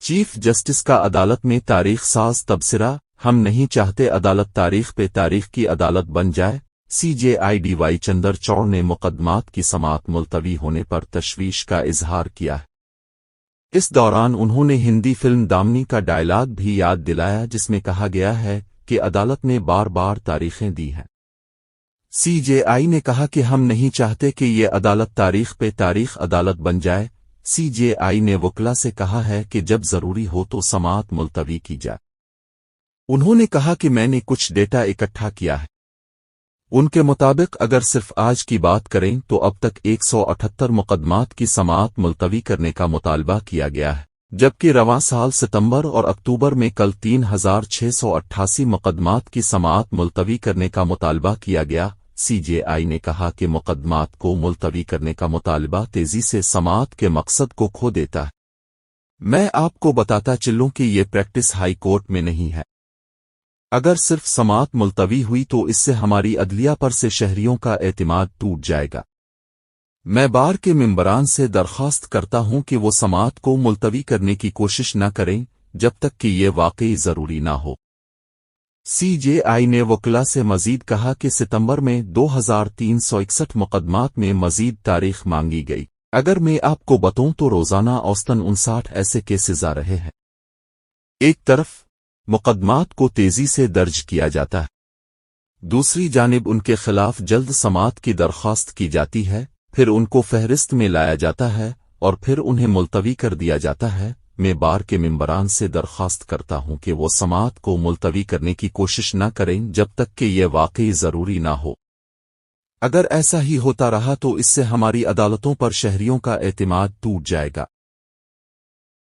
Chief justice کا عدالت میں تاریخ ساز تبصرہ، ہم نہیں چاہتے عدالت تاریخ پہ تاریخ کی عدالت بن جائے۔ سی جے آئی ڈی وائی چندرچوڑ نے مقدمات کی سماعت ملتوی ہونے پر تشویش کا اظہار کیا ہے۔ اس دوران انہوں نے ہندی فلم دامنی کا ڈائلاگ بھی یاد دلایا جس میں کہا گیا ہے کہ عدالت نے بار بار تاریخیں دی ہیں۔ سی جے آئی نے کہا کہ ہم نہیں چاہتے کہ یہ عدالت تاریخ پہ تاریخ عدالت بن جائے۔ سی جے آئی نے وکلا سے کہا ہے کہ جب ضروری ہو تو سماعت ملتوی کی جائے۔ انہوں نے کہا کہ میں نے کچھ ڈیٹا اکٹھا کیا ہے۔ ان کے مطابق اگر صرف آج کی بات کریں تو اب تک 178 مقدمات کی سماعت ملتوی کرنے کا مطالبہ کیا گیا ہے، جبکہ رواں سال ستمبر اور اکتوبر میں کل 3688 مقدمات کی سماعت ملتوی کرنے کا مطالبہ کیا گیا۔ سی جے آئی نے کہا کہ مقدمات کو ملتوی کرنے کا مطالبہ تیزی سے سماعت کے مقصد کو کھو دیتا ہے۔ میں آپ کو بتاتا چلوں کہ یہ پریکٹس ہائی کورٹ میں نہیں ہے۔ اگر صرف سماعت ملتوی ہوئی تو اس سے ہماری عدلیہ پر سے شہریوں کا اعتماد ٹوٹ جائے گا۔ میں بار کے ممبران سے درخواست کرتا ہوں کہ وہ سماعت کو ملتوی کرنے کی کوشش نہ کریں جب تک کہ یہ واقعی ضروری نہ ہو۔ سی جے آئی نے وکلا سے مزید کہا کہ ستمبر میں 2361 مقدمات میں مزید تاریخ مانگی گئی۔ اگر میں آپ کو بتاؤں تو روزانہ اوسطاً 59 ایسے کیسز آ رہے ہیں۔ ایک طرف مقدمات کو تیزی سے درج کیا جاتا ہے، دوسری جانب ان کے خلاف جلد سماعت کی درخواست کی جاتی ہے، پھر ان کو فہرست میں لایا جاتا ہے اور پھر انہیں ملتوی کر دیا جاتا ہے۔ میں بار کے ممبران سے درخواست کرتا ہوں کہ وہ سماعت کو ملتوی کرنے کی کوشش نہ کریں جب تک کہ یہ واقعی ضروری نہ ہو۔ اگر ایسا ہی ہوتا رہا تو اس سے ہماری عدالتوں پر شہریوں کا اعتماد ٹوٹ جائے گا۔